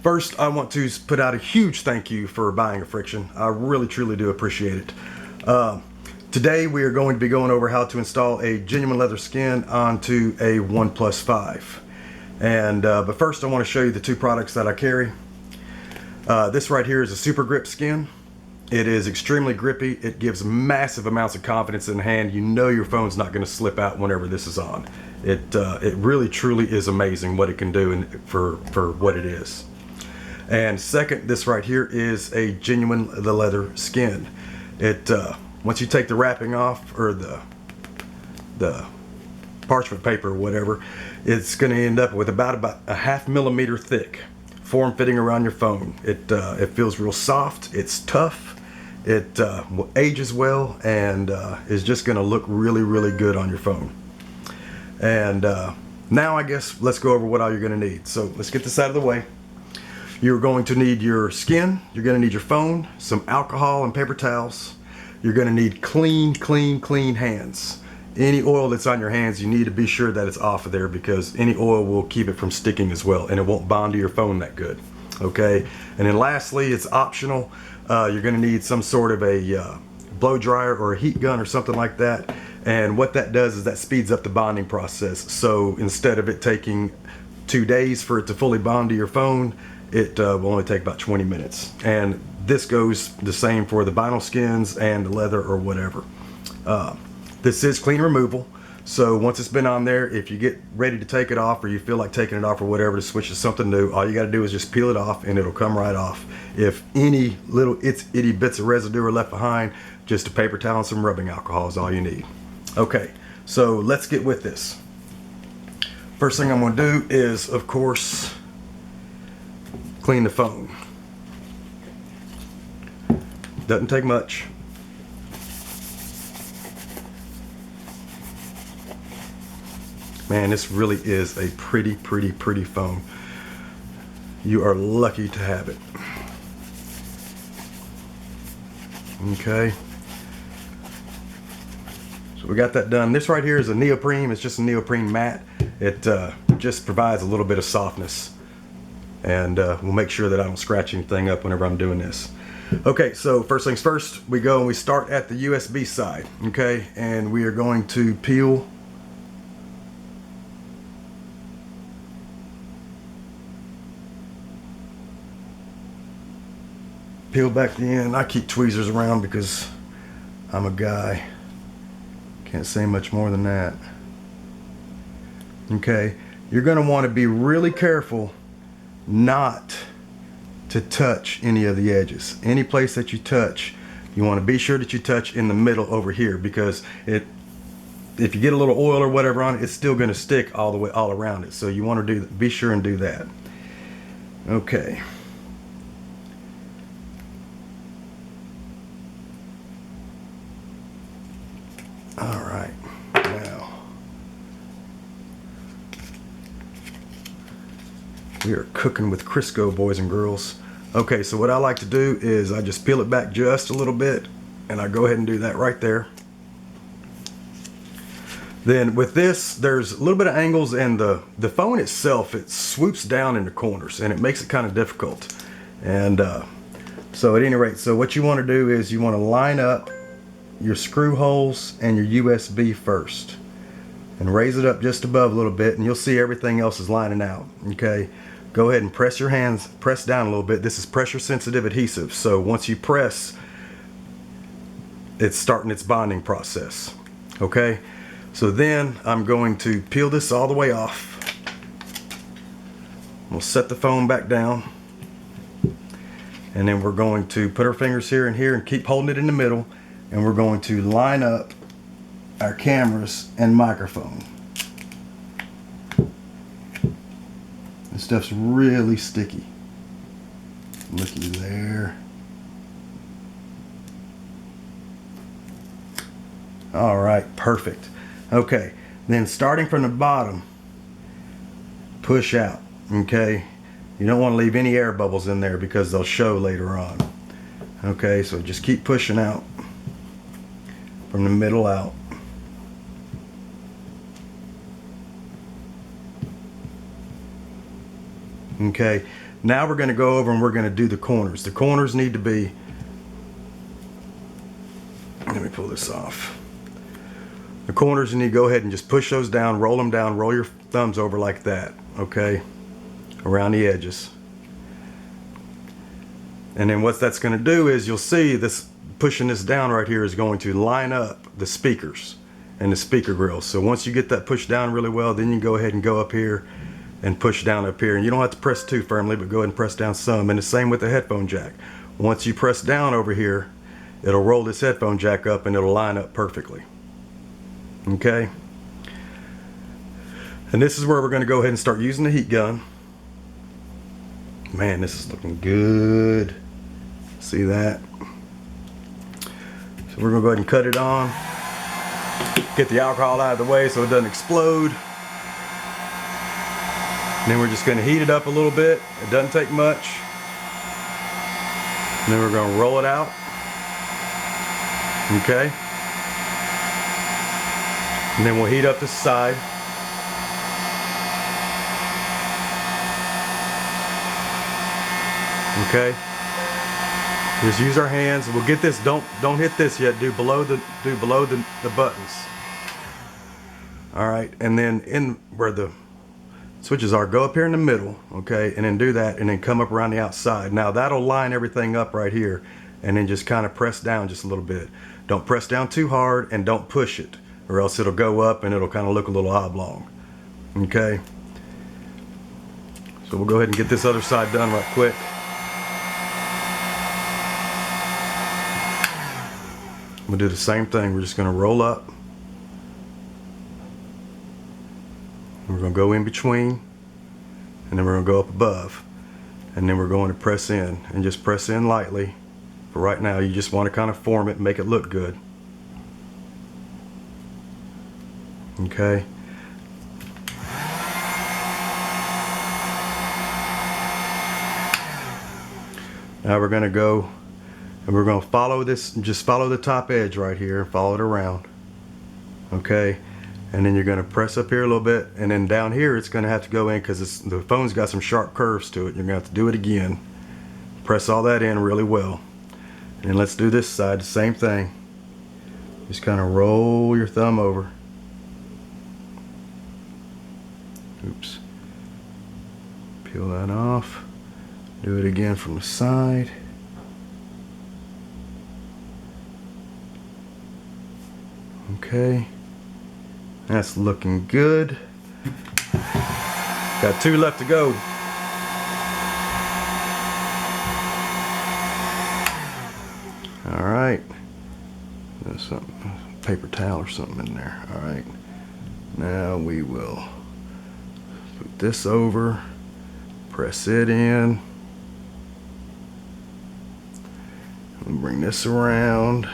First, I want to put out a huge thank you for buying Affriction. I really truly do appreciate it. Today we are going to be going over how to install a genuine leather skin onto a OnePlus 5. But first I want to show you the two products that I carry. This right here is a super grip skin. It is extremely grippy. It gives massive amounts of confidence in the hand. You know your phone's not going to slip out whenever this is on. It really truly is amazing what it can do for what it is. And second, this right here is a genuine leather skin. Once you take the wrapping off, or the parchment paper or whatever, it's going to end up with about a ½ millimeter thick, form-fitting around your phone. It feels real soft. It's tough. It ages well, and is just going to look really, really good on your phone. And now I guess let's go over what all you're going to need. So let's get this out of the way. You're going to need your skin, you're going to need your phone, some alcohol and paper towels. You're going to need clean hands. Any oil that's on your hands, you need to be sure that it's off of there, because any oil will keep it from sticking as well, and it won't bond to your phone that good. Okay, and then lastly, it's optional. You're going to need some sort of a blow dryer or a heat gun or something like that. And what that does is that speeds up the bonding process. So instead of it taking 2 days for it to fully bond to your phone, it will only take about 20 minutes. And this goes the same for the vinyl skins and the leather or whatever. This is clean removal. So once it's been on there, if you get ready to take it off, or you feel like taking it off or whatever to switch to something new, all you got to do is just peel it off and it'll come right off. If any little itty bits of residue are left behind, just a paper towel and some rubbing alcohol is all you need. Okay, so let's get with this. First thing I'm going to do is, of course, clean the phone. Doesn't take much. Man, this really is a pretty phone. You are lucky to have it. Okay. So we got that done. This right here is a neoprene. It's just a neoprene matte. It just provides a little bit of softness, and we'll make sure that I don't scratch anything up whenever I'm doing this. Okay, so first things first, we go and we start at the USB side. Okay, and we are going to peel back the end. I keep tweezers around because I'm a guy. Can't say much more than that. Okay, you're going to want to be really careful not to touch any of the edges. Any place that you touch, you want to be sure that you touch in the middle over here, because if you get a little oil or whatever on it, it's still going to stick all the way all around it. So you want to be sure and do that. Okay. All right. Now we are cooking with Crisco, boys and girls. Okay, so what I like to do is I just peel it back just a little bit, and I go ahead and do that right there. Then with this, there's a little bit of angles, and the phone itself, it swoops down in the corners, and it makes it kind of difficult. And so at any rate, so what you want to do is you want to line up your screw holes and your USB first, and raise it up just above a little bit, and you'll see everything else is lining out. Okay, go ahead and press down a little bit. This is pressure sensitive adhesive, so once you press, it's starting its bonding process. Okay, so then I'm going to peel this all the way off. We'll set the phone back down, and then we're going to put our fingers here and here and keep holding it in the middle, and we're going to line up our cameras and microphone. This stuff's really sticky. Looky there. All right, perfect. Okay, then starting from the bottom, push out. Okay, you don't want to leave any air bubbles in there because they'll show later on. Okay, so just keep pushing out from the middle out. Okay, now we're going to go over and we're going to do the corners. The corners need to be, let me pull this off. The corners, you need to go ahead and just push those down, roll them down, roll your thumbs over like that, okay, around the edges. And then what that's going to do is you'll see this, pushing this down right here is going to line up the speakers and the speaker grills. So once you get that pushed down really well, then you can go ahead and go up here and push down up here. And you don't have to press too firmly, but go ahead and press down some. And the same with the headphone jack. Once you press down over here, it'll roll this headphone jack up and it'll line up perfectly. Okay, and this is where we're going to go ahead and start using the heat gun. Man, this is looking good. See that? So we're going to go ahead and cut it on. Get the alcohol out of the way so it doesn't explode. And then we're just going to heat it up a little bit. It doesn't take much. And then we're going to roll it out. Okay. And then we'll heat up this side. Okay. Just use our hands. We'll get this. Don't hit this yet. Do below the buttons. All right. And then in where the switches are, go up here in the middle. Okay. And then do that, and then come up around the outside. Now that'll line everything up right here, and then just kind of press down just a little bit. Don't press down too hard, and don't push it, or else it'll go up and it'll kind of look a little oblong. Okay, so we'll go ahead and get this other side done right quick. We'll do the same thing. We're just going to roll up. We're going to go in between, and then we're going to go up above, and then we're going to press in, and just press in lightly. For right now, you just want to kind of form it and make it look good. Okay. Now we're going to go and we're going to follow this, just follow the top edge right here, follow it around. Okay. And then you're going to press up here a little bit, and then down here it's going to have to go in because the phone's got some sharp curves to it. You're going to have to do it again. Press all that in really well. And let's do this side, the same thing. Just kind of roll your thumb over. Oops. Peel that off. Do it again from the side. Okay. That's looking good. Got 2 left to go. Alright, there's something, paper towel or something in there. Alright, now we will put this over, press it in, and bring this around.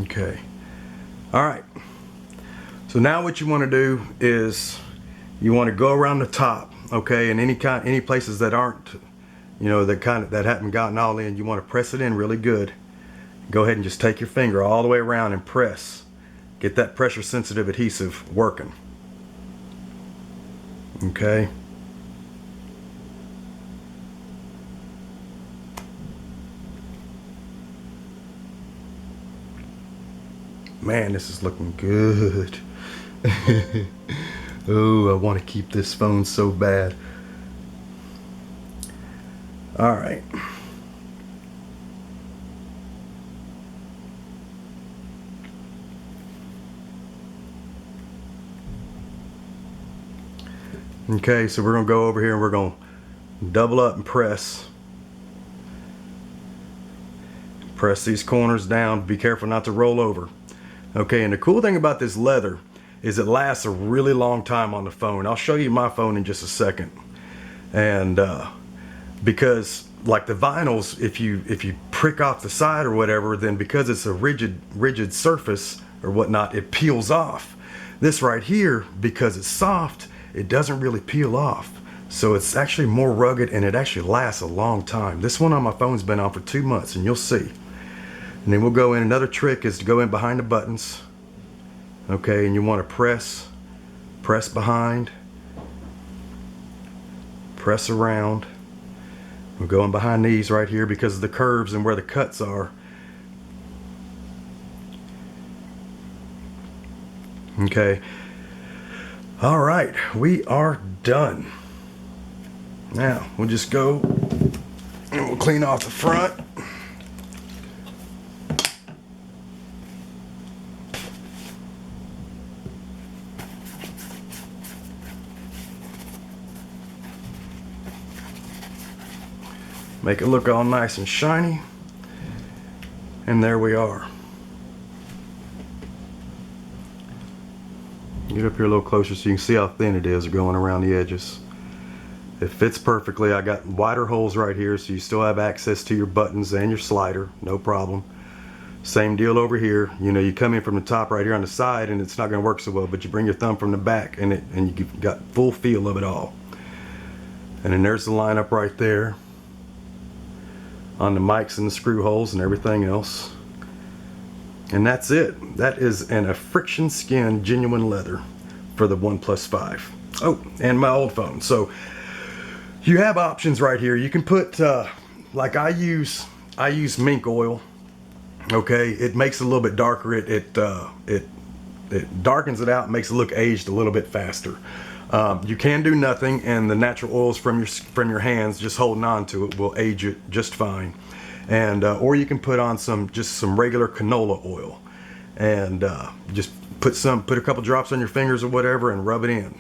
Okay, alright, so now what you want to do is you want to go around the top. Okay, and any places that aren't, you know, that haven't gotten all in, you want to press it in really good. Go ahead and just take your finger all the way around and press. Get that pressure sensitive adhesive working. Okay. Man, this is looking good. Oh, I want to keep this phone so bad. All right. Okay, so we're going to go over here and we're going to double up and press. Press these corners down. Be careful not to roll over. Okay, and the cool thing about this leather is it lasts a really long time on the phone. I'll show you my phone in just a second. And because like the vinyls, if you prick off the side or whatever, then because it's a rigid surface or whatnot, it peels off. This right here, because it's soft, it doesn't really peel off. So it's actually more rugged and it actually lasts a long time. This one on my phone's been on for 2 months, and you'll see. And then we'll go in, another trick is to go in behind the buttons. Okay, and you want to press behind, press around. We're going behind these right here because of the curves and where the cuts are. Okay. All right, we are done. Now we'll just go and we'll clean off the front. Make it look all nice and shiny. And there we are. Get up here a little closer so you can see how thin it is going around the edges. It fits perfectly. I got wider holes right here so you still have access to your buttons and your slider, no problem. Same deal over here. You know, you come in from the top right here on the side and it's not going to work so well, but you bring your thumb from the back and you've got full feel of it all. And then there's the lineup right there on the mics and the screw holes and everything else. And that's it. That is an Affriction Skin Genuine Leather for the OnePlus 5. Oh, and my old phone. So you have options right here. You can put like I use mink oil. Okay, it makes it a little bit darker. It darkens it out and makes it look aged a little bit faster. You can do nothing, and the natural oils from your hands, just holding on to it, will age it just fine. And or you can put on some regular canola oil, and just put a couple drops on your fingers or whatever, and rub it in.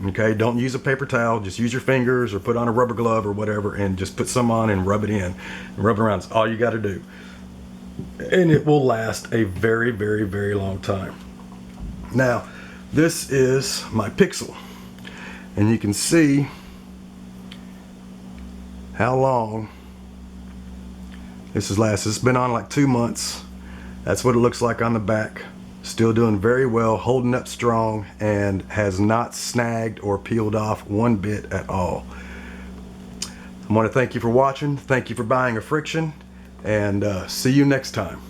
Okay, don't use a paper towel. Just use your fingers, or put on a rubber glove or whatever, and just put some on and rub it in, and rub it around. That's all you got to do, and it will last a very, very, very long time. Now, this is my Pixel. And you can see how long this has lasted. It's been on like 2 months. That's what it looks like on the back. Still doing very well, holding up strong, and has not snagged or peeled off one bit at all. I want to thank you for watching. Thank you for buying Affriction, and see you next time.